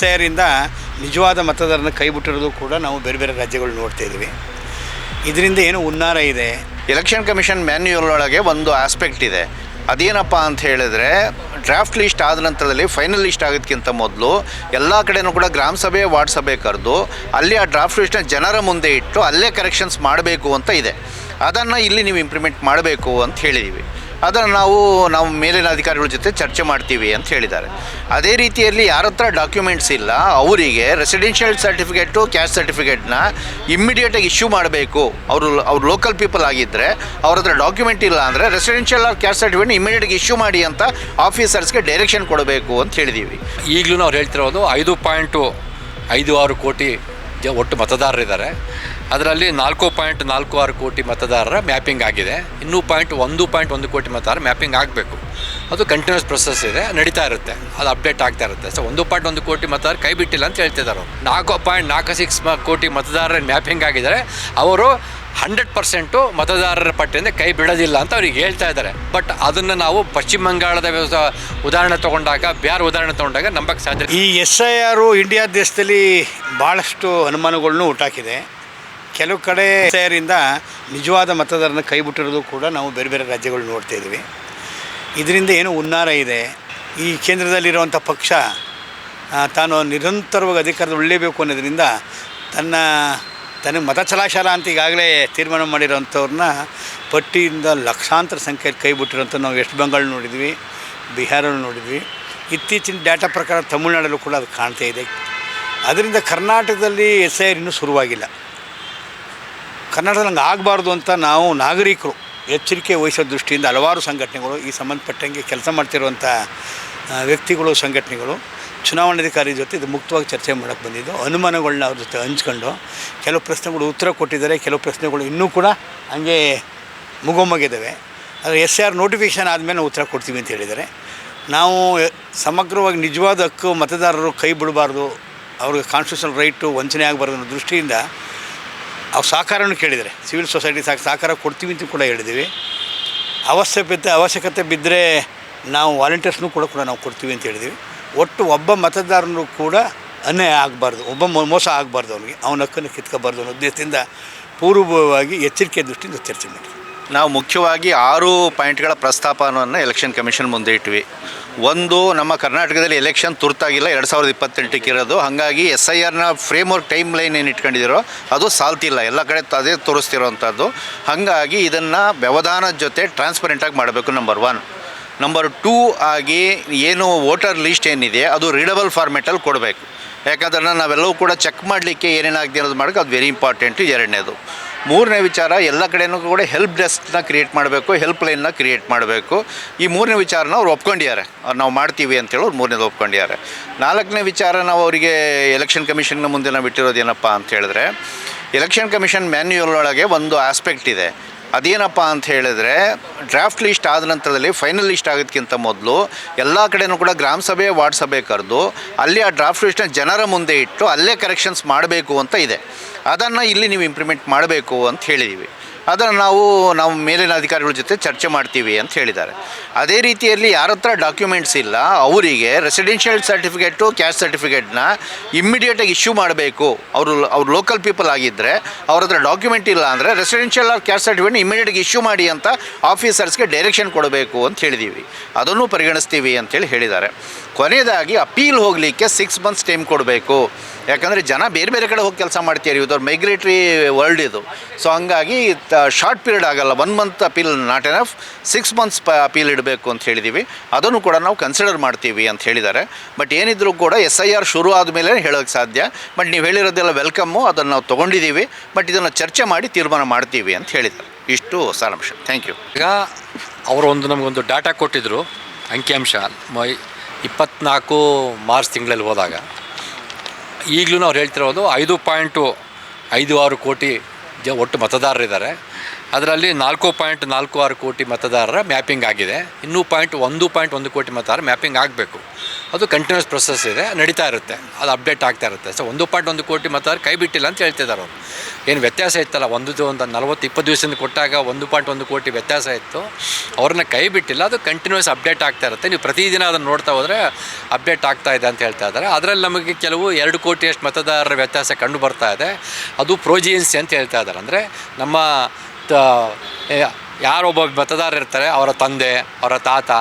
ಸೇರಿಂದ ನಿಜವಾದ ಮತದಾರನ ಕೈಬಿಟ್ಟಿರೋದು ಕೂಡ ನಾವು ಬೇರೆ ಬೇರೆ ರಾಜ್ಯಗಳು ನೋಡ್ತಾ ಇದ್ದೀವಿ. ಇದರಿಂದ ಏನು ಹುನ್ನಾರ ಇದೆ. ಎಲೆಕ್ಷನ್ ಕಮಿಷನ್ ಮ್ಯಾನ್ಯುಯಲ್ ಒಳಗೆ ಒಂದು ಆಸ್ಪೆಕ್ಟ್ ಇದೆ. ಅದೇನಪ್ಪ ಅಂತ ಹೇಳಿದ್ರೆ, ಡ್ರಾಫ್ಟ್ ಲಿಸ್ಟ್ ಆದ ನಂತರದಲ್ಲಿ ಫೈನಲ್ ಲಿಸ್ಟ್ ಆಗೋದಕ್ಕಿಂತ ಮೊದಲು ಎಲ್ಲ ಕಡೆಯೂ ಕೂಡ ಗ್ರಾಮ ಸಭೆ ವಾರ್ಡ್ ಸಭೆ ಕರೆದು ಅಲ್ಲಿ ಆ ಡ್ರಾಫ್ಟ್ ಲಿಸ್ಟ್ನ ಜನರ ಮುಂದೆ ಇಟ್ಟು ಅಲ್ಲೇ ಕರೆಕ್ಷನ್ಸ್ ಮಾಡಬೇಕು ಅಂತ ಇದೆ. ಅದನ್ನು ಇಲ್ಲಿ ನೀವು ಇಂಪ್ಲಿಮೆಂಟ್ ಮಾಡಬೇಕು ಅಂತ ಹೇಳಿದ್ದೀವಿ. ಅದನ್ನು ನಾವು ಮೇಲಿನ ಅಧಿಕಾರಿಗಳ ಜೊತೆ ಚರ್ಚೆ ಮಾಡ್ತೀವಿ ಅಂತ ಹೇಳಿದ್ದಾರೆ. ಅದೇ ರೀತಿಯಲ್ಲಿ ಯಾರ ಹತ್ರ ಡಾಕ್ಯುಮೆಂಟ್ಸ್ ಇಲ್ಲ ಅವರಿಗೆ ರೆಸಿಡೆನ್ಷಿಯಲ್ ಸರ್ಟಿಫಿಕೇಟು, ಕ್ಯಾಸ್ಟ್ ಸರ್ಟಿಫಿಕೇಟ್ನ ಇಮ್ಮಿಡಿಯೇಟಾಗಿ ಇಶ್ಯೂ ಮಾಡಬೇಕು. ಅವ್ರು ಲೋಕಲ್ ಪೀಪಲ್ ಆಗಿದ್ದರೆ ಅವ್ರ ಹತ್ರ ಡಾಕ್ಯುಮೆಂಟ್ ಇಲ್ಲ ಅಂದರೆ ರೆಸಿಡೆನ್ಷಿಯಲ್ ಆರ್ ಕ್ಯಾಸ್ಟ್ ಸರ್ಟಿಫಿಕೇಟ್ನ ಇಮ್ಮಿಡಿಯೇಟಾಗಿ ಇಶ್ಯೂ ಮಾಡಿ ಅಂತ ಆಫೀಸರ್ಸ್ಗೆ ಡೈರೆಕ್ಷನ್ ಕೊಡಬೇಕು ಅಂತ ಹೇಳಿದ್ದೀವಿ. ಈಗಲೂ ಅವ್ರು ಹೇಳ್ತಿರೋದು 5.56 ಕೋಟಿ ಒಟ್ಟು ಮತದಾರರಿದ್ದಾರೆ. ಅದರಲ್ಲಿ 4.46 ಕೋಟಿ ಮತದಾರರ ಮ್ಯಾಪಿಂಗ್ ಆಗಿದೆ. ಇನ್ನೂ 1.1 ಕೋಟಿ ಮತದಾರ ಮ್ಯಾಪಿಂಗ್ ಆಗಬೇಕು. ಅದು ಕಂಟಿನ್ಯೂಸ್ ಪ್ರೊಸೆಸ್ ಇದೆ, ನಡೀತಾ ಇರುತ್ತೆ, ಅದು ಅಪ್ಡೇಟ್ ಆಗ್ತಾ ಇರುತ್ತೆ. ಸೊ 1.1 ಕೋಟಿ ಮತದಾರ ಕೈ ಬಿಟ್ಟಿಲ್ಲ ಅಂತ ಹೇಳ್ತಿದ್ದಾರೆ. 4.46 ಕೋಟಿ ಮತದಾರರ ಮ್ಯಾಪಿಂಗ್ ಆಗಿದ್ದಾರೆ. ಅವರು 100% ಮತದಾರರ ಪಟ್ಟಿಯಿಂದ ಕೈ ಬಿಡೋದಿಲ್ಲ ಅಂತ ಅವ್ರಿಗೆ ಹೇಳ್ತಾ ಇದ್ದಾರೆ. ಬಟ್ ಅದನ್ನು ನಾವು ಪಶ್ಚಿಮ ಬಂಗಾಳದ ಉದಾಹರಣೆ ತೊಗೊಂಡಾಗ, ಬಿಹಾರ್ ಉದಾಹರಣೆ ತೊಗೊಂಡಾಗ ನಂಬಕ್ಕೆ ಸಾಧ್ಯ. ಈ SIR ಇಂಡಿಯಾ ದೇಶದಲ್ಲಿ ಭಾಳಷ್ಟು ಅನುಮಾನಗಳನ್ನು ಹುಟ್ಟಾಕಿದೆ. ಕೆಲವು ಕಡೆ SIRಯಿಂದ ನಿಜವಾದ ಮತದಾರನ ಕೈ ಬಿಟ್ಟಿರೋದು ಕೂಡ ನಾವು ಬೇರೆ ಬೇರೆ ರಾಜ್ಯಗಳು ನೋಡ್ತಾ ಇದ್ದೀವಿ. ಇದರಿಂದ ಏನು ಹುನ್ನಾರ ಇದೆ. ಈ ಕೇಂದ್ರದಲ್ಲಿರುವಂಥ ಪಕ್ಷ ತಾನು ನಿರಂತರವಾಗಿ ಅಧಿಕಾರದ ಉಳಿಯಬೇಕು ಅನ್ನೋದ್ರಿಂದ ತನಗೆ ಮತ ಚಲಾಶಾಲ ಅಂತ ಈಗಾಗಲೇ ತೀರ್ಮಾನ ಮಾಡಿರೋಂಥವ್ರನ್ನ ಪಟ್ಟಿಯಿಂದ ಲಕ್ಷಾಂತರ ಸಂಖ್ಯೆಯಲ್ಲಿ ಕೈ ಬಿಟ್ಟಿರೋಂಥ ನಾವು ವೆಸ್ಟ್ ಬೆಂಗಾಲ್ ನೋಡಿದ್ವಿ, ಬಿಹಾರಲ್ಲಿ ನೋಡಿದ್ವಿ. ಇತ್ತೀಚಿನ ಡಾಟಾ ಪ್ರಕಾರ ತಮಿಳುನಾಡಲ್ಲೂ ಕೂಡ ಅದು ಕಾಣ್ತಾ ಇದೆ. ಅದರಿಂದ ಕರ್ನಾಟಕದಲ್ಲಿ SIR ಇನ್ನೂ ಶುರುವಾಗಿಲ್ಲ. ಕರ್ನಾಟಕದಲ್ಲಿ ಹಂಗೆ ಆಗಬಾರ್ದು ಅಂತ ನಾವು ನಾಗರಿಕರು ಎಚ್ಚರಿಕೆ ವಹಿಸೋ ದೃಷ್ಟಿಯಿಂದ ಹಲವಾರು ಸಂಘಟನೆಗಳು, ಈ ಸಂಬಂಧಪಟ್ಟಂಗೆ ಕೆಲಸ ಮಾಡ್ತಿರುವಂಥ ವ್ಯಕ್ತಿಗಳು, ಸಂಘಟನೆಗಳು ಚುನಾವಣಾಧಿಕಾರಿ ಜೊತೆ ಇದು ಮುಕ್ತವಾಗಿ ಚರ್ಚೆ ಮಾಡೋಕ್ಕೆ ಬಂದಿದ್ದು. ಅನುಮಾನಗಳನ್ನ ಅವ್ರ ಜೊತೆ ಹಂಚ್ಕೊಂಡು ಕೆಲವು ಪ್ರಶ್ನೆಗಳು ಉತ್ತರ ಕೊಟ್ಟಿದ್ದಾರೆ, ಕೆಲವು ಪ್ರಶ್ನೆಗಳು ಇನ್ನೂ ಕೂಡ ಹಂಗೆ ಮುಗೊಮ್ಮಗಿದ್ದಾವೆ. ಆದರೆ SIR ನೋಟಿಫಿಕೇಷನ್ ಆದಮೇಲೆ ಉತ್ತರ ಕೊಡ್ತೀವಿ ಅಂತ ಹೇಳಿದ್ದಾರೆ. ನಾವು ಸಮಗ್ರವಾಗಿ ನಿಜವಾದ ಹಕ್ಕು ಮತದಾರರು ಕೈ ಬಿಡಬಾರ್ದು, ಅವ್ರಿಗೆ ಕಾನ್ಸ್ಟಿಟ್ಯೂಷನಲ್ ರೈಟು ವಂಚನೆ ಆಗಬಾರ್ದು ಅನ್ನೋ ದೃಷ್ಟಿಯಿಂದ ಅವ್ರು ಸಹಕಾರನೂ ಕೇಳಿದ್ದಾರೆ. ಸಿವಿಲ್ ಸೊಸೈಟಿ ಸಹಕಾರ ಕೊಡ್ತೀವಿ ಅಂತ ಕೂಡ ಹೇಳಿದ್ದೀವಿ. ಅವಶ್ಯಕತೆ ಬಿದ್ದರೆ ನಾವು ವಾಲಂಟಿಯರ್ಸ್ನೂ ಕೂಡ ನಾವು ಕೊಡ್ತೀವಿ ಅಂತ ಹೇಳಿದ್ದೀವಿ. ಒಟ್ಟು ಒಬ್ಬ ಮತದಾರನೂ ಕೂಡ ಅನ್ಯಾಯ ಆಗಬಾರ್ದು, ಮೋಸ ಆಗಬಾರ್ದು, ಅವನ ಹಕ್ಕನ್ನು ಕಿತ್ಕೋಬಾರ್ದು ಅನ್ನೋ ಉದ್ದೇಶದಿಂದ ಪೂರ್ವಭಾವಿಯಾಗಿ ಎಚ್ಚರಿಕೆ ದೃಷ್ಟಿಯಿಂದ ಚರ್ಚೆ ಮಾಡಿದ್ವಿ. ನಾವು ಮುಖ್ಯವಾಗಿ 6 ಪಾಯಿಂಟ್ಗಳ ಪ್ರಸ್ತಾಪವನ್ನು ಎಲೆಕ್ಷನ್ ಕಮಿಷನ್ ಮುಂದೆ ಇಟ್ವಿ. ಒಂದು, ನಮ್ಮ ಕರ್ನಾಟಕದಲ್ಲಿ ಎಲೆಕ್ಷನ್ ತುರ್ತಾಗಿಲ್ಲ, 2028ಕ್ಕೆ ಇರೋದು. ಹಾಗಾಗಿ SIRನ ಫ್ರೇಮ್ವರ್ಕ್ ಟೈಮ್ ಲೈನ್ ಏನು ಇಟ್ಕೊಂಡಿದ್ದೀರೋ ಅದು ಸಾಲ್ತಿಲ್ಲ, ಎಲ್ಲ ಕಡೆ ಅದೇ ತೋರಿಸ್ತಿರೋವಂಥದ್ದು. ಹಾಗಾಗಿ ಇದನ್ನು ವ್ಯವಧಾನದ ಜೊತೆ ಟ್ರಾನ್ಸ್ಪರೆಂಟಾಗಿ ಮಾಡಬೇಕು, ನಂಬರ್ 1. ನಂಬರ್ 2 ಆಗಿ ಏನು ವೋಟರ್ ಲಿಸ್ಟ್ ಏನಿದೆ ಅದು ರೀಡಬಲ್ ಫಾರ್ಮೆಟಲ್ಲಿ ಕೊಡಬೇಕು. ಯಾಕಂದ್ರೆ ನಾವೆಲ್ಲವೂ ಕೂಡ ಚೆಕ್ ಮಾಡಲಿಕ್ಕೆ ಏನೇನಾಗಿದೆ ಅನ್ನೋದು ಮಾಡೋಕ್ಕೆ ಅದು ವೆರಿ ಇಂಪಾರ್ಟೆಂಟು. 2ನೇದು. 3ನೇ ವಿಚಾರ, ಎಲ್ಲ ಕಡೆಯೂ ಕೂಡ ಹೆಲ್ಪ್ ಡೆಸ್ಕ್ನ ಕ್ರಿಯೇಟ್ ಮಾಡಬೇಕು, ಹೆಲ್ಪ್ ಲೈನ್ನ ಕ್ರಿಯೇಟ್ ಮಾಡಬೇಕು. ಈ 3ನೇ ವಿಚಾರನ ಅವ್ರು ಒಪ್ಕೊಂಡಿದ್ದಾರೆ, ನಾವು ಮಾಡ್ತೀವಿ ಅಂತೇಳಿ ಅವ್ರು 3ನೇದು ಒಪ್ಕೊಂಡಿದ್ದಾರೆ. 4ನೇ ವಿಚಾರ, ನಾವು ಅವರಿಗೆ ಎಲೆಕ್ಷನ್ ಕಮಿಷನ್ನ ಮುಂದೆ ನಾವು ಬಿಟ್ಟಿರೋದು ಏನಪ್ಪ ಅಂತ ಹೇಳಿದ್ರೆ, ಎಲೆಕ್ಷನ್ ಕಮಿಷನ್ ಮ್ಯಾನ್ಯುಯಲ್ ಒಳಗೆ ಒಂದು ಆಸ್ಪೆಕ್ಟ್ ಇದೆ. ಅದೇನಪ್ಪ ಅಂತ ಹೇಳಿದ್ರೆ, ಡ್ರಾಫ್ಟ್ ಲಿಸ್ಟ್ ಆದ ನಂತರದಲ್ಲಿ ಫೈನಲ್ ಲಿಸ್ಟ್ ಆಗೋದಕ್ಕಿಂತ ಮೊದಲು ಎಲ್ಲ ಕಡೆಯೂ ಕೂಡ ಗ್ರಾಮ ಸಭೆ ವಾರ್ಡ್ ಸಭೆ ಕರೆದು ಅಲ್ಲಿ ಆ ಡ್ರಾಫ್ಟ್ ಲಿಸ್ಟ್ನ ಜನರ ಮುಂದೆ ಇಟ್ಟು ಅಲ್ಲೇ ಕರೆಕ್ಷನ್ಸ್ ಮಾಡಬೇಕು ಅಂತ ಇದೆ. ಅದನ್ನು ಇಲ್ಲಿ ನೀವು ಇಂಪ್ಲಿಮೆಂಟ್ ಮಾಡಬೇಕು ಅಂತ ಹೇಳಿದ್ದೀವಿ. ಅದನ್ನು ನಾವು ಮೇಲಿನ ಅಧಿಕಾರಿಗಳ ಜೊತೆ ಚರ್ಚೆ ಮಾಡ್ತೀವಿ ಅಂತ ಹೇಳಿದ್ದಾರೆ. ಅದೇ ರೀತಿಯಲ್ಲಿ ಯಾರ ಹತ್ರ ಡಾಕ್ಯುಮೆಂಟ್ಸ್ ಇಲ್ಲ ಅವರಿಗೆ ರೆಸಿಡೆನ್ಷಿಯಲ್ ಸರ್ಟಿಫಿಕೇಟು, ಕ್ಯಾಸ್ಟ್ ಸರ್ಟಿಫಿಕೇಟ್ನ ಇಮ್ಮಿಡಿಯೇಟಾಗಿ ಇಶ್ಯೂ ಮಾಡಬೇಕು. ಅವ್ರು ಲೋಕಲ್ ಪೀಪಲ್ ಆಗಿದ್ದರೆ ಅವ್ರ ಹತ್ರ ಡಾಕ್ಯುಮೆಂಟ್ ಇಲ್ಲ ಅಂದರೆ ರೆಸಿಡೆನ್ಷಿಯಲ್ ಆರ್ ಕ್ಯಾಸ್ಟ್ ಸರ್ಟಿಫಿಕೇಟ್ನ ಇಮ್ಮಿಡಿಯೇಟಾಗಿ ಇಶ್ಯೂ ಮಾಡಿ ಅಂತ ಆಫೀಸರ್ಸ್ಗೆ ಡೈರೆಕ್ಷನ್ ಕೊಡಬೇಕು ಅಂತ ಹೇಳಿದ್ದೀವಿ. ಅದನ್ನು ಪರಿಗಣಿಸ್ತೀವಿ ಅಂತೇಳಿ ಹೇಳಿದ್ದಾರೆ. ಕೊನೆಯದಾಗಿ ಅಪೀಲ್ ಹೋಗಲಿಕ್ಕೆ 6 ಮಂತ್ಸ್ ಟೈಮ್ ಕೊಡಬೇಕು. ಯಾಕಂದರೆ ಜನ ಬೇರೆ ಬೇರೆ ಕಡೆ ಹೋಗಿ ಕೆಲಸ ಮಾಡ್ತೀರಿ, ಇದವ್ರು ಮೈಗ್ರೇಟ್ರಿ ವರ್ಲ್ಡ್ ಇದು. ಸೊ ಹಂಗಾಗಿ ಶಾರ್ಟ್ ಪೀರಿಯಡ್ ಆಗಲ್ಲ, 1 month appeal not enough, 6 months appeal ಇಡಬೇಕು ಅಂತ ಹೇಳಿದ್ದೀವಿ. ಅದನ್ನು ಕೂಡ ನಾವು ಕನ್ಸಿಡರ್ ಮಾಡ್ತೀವಿ ಅಂತ ಹೇಳಿದ್ದಾರೆ. ಬಟ್ ಏನಿದ್ರೂ ಕೂಡ SIR ಶುರು ಆದಮೇಲೆ ಹೇಳೋಕ್ಕೆ ಸಾಧ್ಯ. ಬಟ್ ನೀವು ಹೇಳಿರೋದೆಲ್ಲ ವೆಲ್ಕಮ್ಮು, ಅದನ್ನು ನಾವು ತೊಗೊಂಡಿದ್ದೀವಿ. ಬಟ್ ಇದನ್ನು ಚರ್ಚೆ ಮಾಡಿ ತೀರ್ಮಾನ ಮಾಡ್ತೀವಿ ಅಂತ ಹೇಳಿದ್ದಾರೆ. ಇಷ್ಟು ಸಾರಾಂಶ. Thank you. ಈಗ ಅವರು ನಮಗೊಂದು ಡಾಟಾ ಕೊಟ್ಟಿದ್ದರು, ಅಂಕಿಅಂಶ 24 ಮಾರ್ಚ್ ತಿಂಗಳಲ್ಲಿ ಹೋದಾಗ. ಈಗಲೂ ಅವ್ರು ಹೇಳ್ತಿರೋದು 5.56 ಕೋಟಿ ಒಟ್ಟು ಮತದಾರರಿದ್ದಾರೆ. ಅದರಲ್ಲಿ 4.46 ಕೋಟಿ ಮತದಾರರ ಮ್ಯಾಪಿಂಗ್ ಆಗಿದೆ. ಇನ್ನೂ 1.1 ಕೋಟಿ ಮತದಾರ ಮ್ಯಾಪಿಂಗ್ ಆಗಬೇಕು. ಅದು ಕಂಟಿನ್ಯೂಸ್ ಪ್ರೊಸೆಸ್ ಇದೆ, ನಡೀತಾ ಇರುತ್ತೆ, ಅದು ಅಪ್ಡೇಟ್ ಆಗ್ತಾ ಇರುತ್ತೆ. ಸೊ 1.1 ಕೋಟಿ ಮತದಾರ ಕೈ ಬಿಟ್ಟಿಲ್ಲ ಅಂತ ಹೇಳ್ತಿದ್ದಾರೆ ಅವರು. ಏನು ವ್ಯತ್ಯಾಸ ಇತ್ತಲ್ಲ, ಒಂದು 40-20 ದಿವಸದಿಂದ ಕೊಟ್ಟಾಗ 1.1 ಕೋಟಿ ವ್ಯತ್ಯಾಸ ಇತ್ತು, ಅವ್ರನ್ನ ಕೈ ಬಿಟ್ಟಿಲ್ಲ. ಅದು ಕಂಟಿನ್ಯೂಸ್ ಅಪ್ಡೇಟ್ ಆಗ್ತಾ ಇರುತ್ತೆ. ನೀವು ಪ್ರತಿದಿನ ಅದನ್ನು ನೋಡ್ತಾ ಹೋದರೆ ಅಪ್ಡೇಟ್ ಆಗ್ತಾ ಇದೆ ಅಂತ ಹೇಳ್ತಾ ಇದ್ದಾರೆ. ಅದರಲ್ಲಿ ನಮಗೆ ಕೆಲವು 2 ಕೋಟಿಯಷ್ಟು ಮತದಾರರ ವ್ಯತ್ಯಾಸ ಕಂಡು ಬರ್ತಾ ಇದೆ. ಅದು ಪ್ರೋಜಿಯನ್ಸಿ ಅಂತ ಹೇಳ್ತಾ ಇದ್ದಾರೆ. ಅಂದರೆ ನಮ್ಮ ಯಾರೊಬ್ಬ ಮತದಾರ ಇರ್ತಾರೆ, ಅವರ ತಂದೆ, ಅವರ ತಾತ,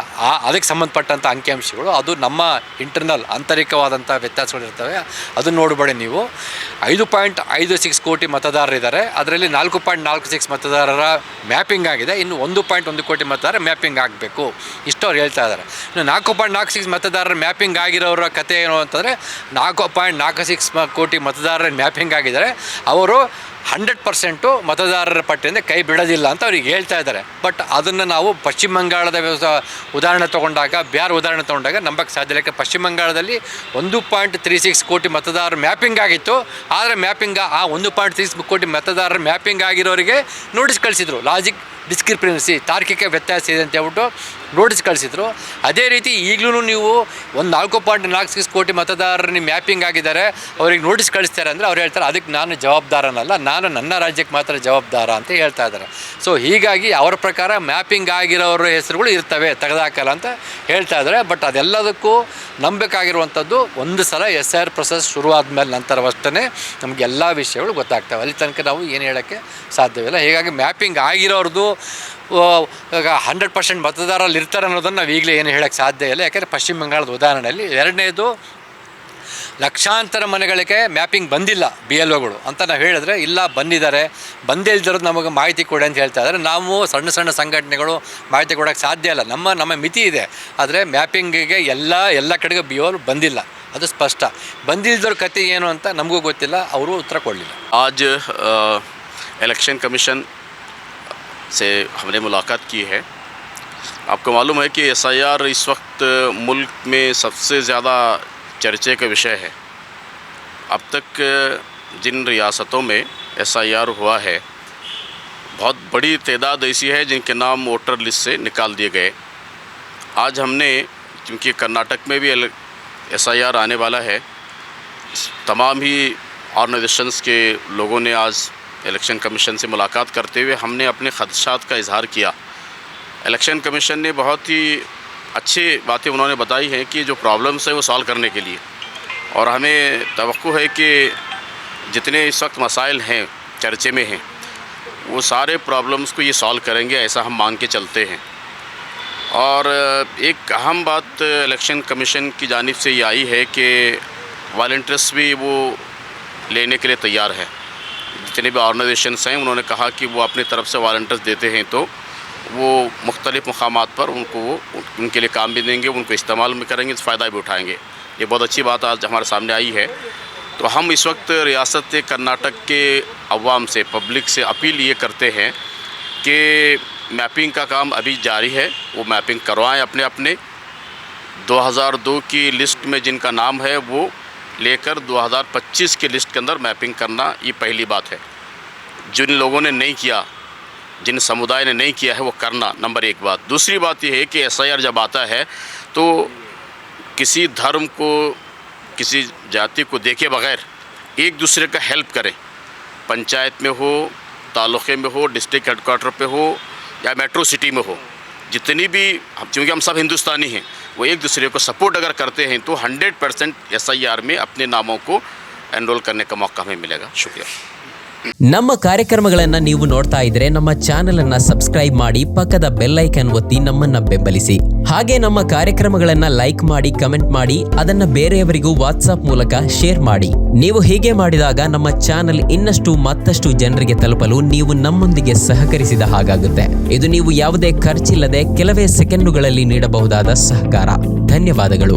ಅದಕ್ಕೆ ಸಂಬಂಧಪಟ್ಟಂಥ ಅಂಕಿಅಂಶಗಳು, ಅದು ನಮ್ಮ ಇಂಟರ್ನಲ್ ಆಂತರಿಕವಾದಂಥ ವ್ಯತ್ಯಾಸಗಳಿರ್ತವೆ. ಅದನ್ನು ನೋಡಬೇಡಿ ನೀವು. 5.56 ಕೋಟಿ ಮತದಾರರಿದ್ದಾರೆ. ಅದರಲ್ಲಿ 4.46 ಮತದಾರರ ಮ್ಯಾಪಿಂಗ್ ಆಗಿದೆ. ಇನ್ನು 1.1 ಕೋಟಿ ಮತದಾರ ಮ್ಯಾಪಿಂಗ್ ಆಗಬೇಕು. ಇಷ್ಟು ಅವ್ರು ಹೇಳ್ತಾ ಇದ್ದಾರೆ. ಇನ್ನು 4.46 ಮತದಾರರ ಮ್ಯಾಪಿಂಗ್ ಆಗಿರೋರ ಕತೆ ಏನು ಅಂತಂದರೆ, 4.46 ಕೋಟಿ ಮತದಾರರ ಮ್ಯಾಪಿಂಗ್ ಆಗಿದ್ದಾರೆ. ಅವರು 100% ಮತದಾರರ ಪಟ್ಟಿಯಿಂದ ಕೈ ಬಿಡೋದಿಲ್ಲ ಅಂತ ಅವ್ರಿಗೆ ಹೇಳ್ತಾ ಇದ್ದಾರೆ. ಬಟ್ ಅದನ್ನು ನಾವು ಪಶ್ಚಿಮ ಬಂಗಾಳದ ಉದಾಹರಣೆ ತೊಗೊಂಡಾಗ, ಬಿಹಾರ್ ಉದಾಹರಣೆ ತೊಗೊಂಡಾಗ ನಂಬಕ್ಕೆ ಸಾಧ್ಯ ಇಲ್ಲ. ಪಶ್ಚಿಮ ಬಂಗಾಳದಲ್ಲಿ 1.36 ಕೋಟಿ ಮತದಾರರ ಮ್ಯಾಪಿಂಗ್ ಆಗಿತ್ತು. ಆದರೆ ಆ 1.36 ಕೋಟಿ ಮತದಾರರ ಮ್ಯಾಪಿಂಗ್ ಆಗಿರೋರಿಗೆ ನೋಟಿಸ್ ಕಳಿಸಿದ್ರು. ಲಾಜಿಕ್ ಡಿಸ್ಕ್ರಿಪೆನ್ಸಿ, ತಾರ್ಕಿಕ ವ್ಯತ್ಯಾಸ ಇದೆ ಅಂತ ಹೇಳ್ಬಿಟ್ಟು ನೋಟಿಸ್ ಕಳಿಸಿದ್ರು. ಅದೇ ರೀತಿ ಈಗಲೂ ನೀವು 4.46 ಕೋಟಿ ಮತದಾರರು ಮ್ಯಾಪಿಂಗ್ ಆಗಿದ್ದಾರೆ, ಅವ್ರಿಗೆ ನೋಟಿಸ್ ಕಳಿಸ್ತಾರೆ ಅಂದರೆ ಅವ್ರು ಹೇಳ್ತಾರೆ ಅದಕ್ಕೆ ನಾನು ಜವಾಬ್ದಾರನಲ್ಲ, ನಾನು ನನ್ನ ರಾಜ್ಯಕ್ಕೆ ಮಾತ್ರ ಜವಾಬ್ದಾರ ಅಂತ ಹೇಳ್ತಾ ಇದ್ದಾರೆ. ಸೊ ಹೀಗಾಗಿ ಅವರ ಪ್ರಕಾರ ಮ್ಯಾಪಿಂಗ್ ಆಗಿರೋರ ಹೆಸರುಗಳು ಇರ್ತವೆ, ತೆಗೆದಾಕಲ್ಲ ಅಂತ ಹೇಳ್ತಾ ಇದ್ದಾರೆ. ಬಟ್ ಅದೆಲ್ಲದಕ್ಕೂ ನಂಬಬೇಕಾಗಿರುವಂಥದ್ದು ಒಂದು ಸಲ SIR ಪ್ರೊಸೆಸ್ ಶುರುವಾದ ನಂತರವಷ್ಟೇ ನಮಗೆಲ್ಲ ವಿಷಯಗಳು ಗೊತ್ತಾಗ್ತವೆ. ಅಲ್ಲಿ ತನಕ ನಾವು ಏನು ಹೇಳೋಕ್ಕೆ ಸಾಧ್ಯವಿಲ್ಲ. ಹೀಗಾಗಿ ಮ್ಯಾಪಿಂಗ್ ಆಗಿರೋರ್ದು 100% ಮತದಾರಲ್ಲಿ ಇರ್ತಾರೆ ಅನ್ನೋದನ್ನು ನಾವು ಈಗಲೇ ಏನು ಹೇಳೋಕ್ಕೆ ಸಾಧ್ಯ ಇಲ್ಲ. ಯಾಕೆಂದರೆ ಪಶ್ಚಿಮ ಬಂಗಾಳದ ಉದಾಹರಣೆಯಲ್ಲಿ. ಎರಡನೇದು, ಲಕ್ಷಾಂತರ ಮನೆಗಳಿಗೆ ಮ್ಯಾಪಿಂಗ್ ಬಂದಿಲ್ಲ BLOಗಳು ಅಂತ ನಾವು ಹೇಳಿದ್ರೆ, ಇಲ್ಲ ಬಂದಿದ್ದಾರೆ, ಬಂದೇ ಇಲ್ದಿರೋದು ನಮಗೆ ಮಾಹಿತಿ ಕೊಡಿ ಅಂತ ಹೇಳ್ತಾ ಇದ್ದಾರೆ. ನಾವು ಸಣ್ಣ ಸಂಘಟನೆಗಳು ಮಾಹಿತಿ ಕೊಡೋಕ್ಕೆ ಸಾಧ್ಯ ಇಲ್ಲ, ನಮ್ಮ ಮಿತಿ ಇದೆ. ಆದರೆ ಮ್ಯಾಪಿಂಗಿಗೆ ಎಲ್ಲ ಕಡೆಗೂ BO ಬಂದಿಲ್ಲ, ಅದು ಸ್ಪಷ್ಟ. ಬಂದಿಲ್ದವ್ರ ಕತೆ ಏನು ಅಂತ ನಮಗೂ ಗೊತ್ತಿಲ್ಲ, ಅವರು ಉತ್ತರ ಕೊಡಲಿಲ್ಲ. आज इलेक्शन कमीशन से हमने मुलाकात की है. आपको मालूम है कि SIR इस वक्त मुल्क में सबसे ज़्यादा चर्चे का विषय है. अब तक जिन रियासतों में SIR हुआ है, बहुत बड़ी तादाद ऐसी है जिनके नाम वोटर लिस्ट से निकाल दिए गए. आज हमने, क्योंकि कर्नाटक में भी SIR आने वाला है, तमाम ही ऑर्गेनाइजेशंस के लोगों ने आज इलेक्शन कमीशन से मुलाकात करते हुए हमने अपने ख़दशात का इजहार किया. इलेक्शन कमीशन ने बहुत ही अच्छी बातें उन्होंने बताई हैं कि जो प्रॉब्लम्स है वो सॉल्व करने के लिए, और हमें तवक्को है कि जितने इस वक्त मसाइल हैं चर्चे में हैं, वो सारे प्रॉब्लम्स को ये सॉल्व करेंगे, ऐसा हम मांग के चलते हैं. और एक अहम बात इलेक्शन कमीशन की जानिब से ये आई है कि वॉलंटियर्स भी वो लेने के लिए तैयार है. जितने भी ऑर्गेनाइजेशंस हैं उन्होंने कहा कि वो अपनी तरफ से वॉलंटियर्स देते हैं, तो वो मुख्तलिफ़ मकामात पर उनको वो उनके लिए काम भी देंगे, उनको इस्तेमाल भी करेंगे, तो फ़ायदा भी उठाएंगे. ये बहुत अच्छी बात आज हमारे सामने आई है. तो हम इस वक्त रियासत कर्नाटक के अवाम से, पब्लिक से अपील ये करते हैं कि मैपिंग का काम अभी जारी है, वो मैपिंग करवाएं अपने 2002 की लिस्ट में जिनका नाम है वो लेकर 2025 की लिस्ट के अंदर मैपिंग करना, ये पहली बात है. जिन लोगों ने नहीं किया, जिन समुदाय ने नहीं किया है, वो करना, नंबर 1 बात. दूसरी बात ये है कि SIR जब आता है तो किसी धर्म को, किसी जाति को देखे बगैर एक दूसरे का हेल्प करें. पंचायत में हो, तालुक़े में हो, डिस्ट्रिक्ट हेडक्वार्टर पे हो या मेट्रो सिटी में हो, जितनी भी, क्योंकि हम सब हिंदुस्तानी हैं, वो एक दूसरे को सपोर्ट अगर करते हैं तो 100% SIR में अपने नामों को एनरोल करने का मौका हमें मिलेगा. शुक्रिया. ನಮ್ಮ ಕಾರ್ಯಕ್ರಮಗಳನ್ನು ನೀವು ನೋಡ್ತಾ ಇದ್ರೆ ನಮ್ಮ ಚಾನೆಲ್ ಅನ್ನ ಸಬ್ಸ್ಕ್ರೈಬ್ ಮಾಡಿ, ಪಕ್ಕದ ಬೆಲ್ ಐಕಾನ್ ಒತ್ತಿ ನಮ್ಮನ್ನ ಬೆಂಬಲಿಸಿ. ಹಾಗೆ ನಮ್ಮ ಕಾರ್ಯಕ್ರಮಗಳನ್ನ ಲೈಕ್ ಮಾಡಿ, ಕಮೆಂಟ್ ಮಾಡಿ, ಅದನ್ನ ಬೇರೆಯವರಿಗೂ ವಾಟ್ಸ್ಆಪ್ ಮೂಲಕ ಶೇರ್ ಮಾಡಿ. ನೀವು ಹೀಗೆ ಮಾಡಿದಾಗ ನಮ್ಮ ಚಾನೆಲ್ ಇನ್ನಷ್ಟು ಮತ್ತಷ್ಟು ಜನರಿಗೆ ತಲುಪಲು ನೀವು ನಮ್ಮೊಂದಿಗೆ ಸಹಕರಿಸಿದ ಹಾಗಾಗುತ್ತೆ. ಇದು ನೀವು ಯಾವುದೇ ಖರ್ಚಿಲ್ಲದೆ ಕೆಲವೇ ಸೆಕೆಂಡುಗಳಲ್ಲಿ ನೀಡಬಹುದಾದ ಸಹಕಾರ. ಧನ್ಯವಾದಗಳು.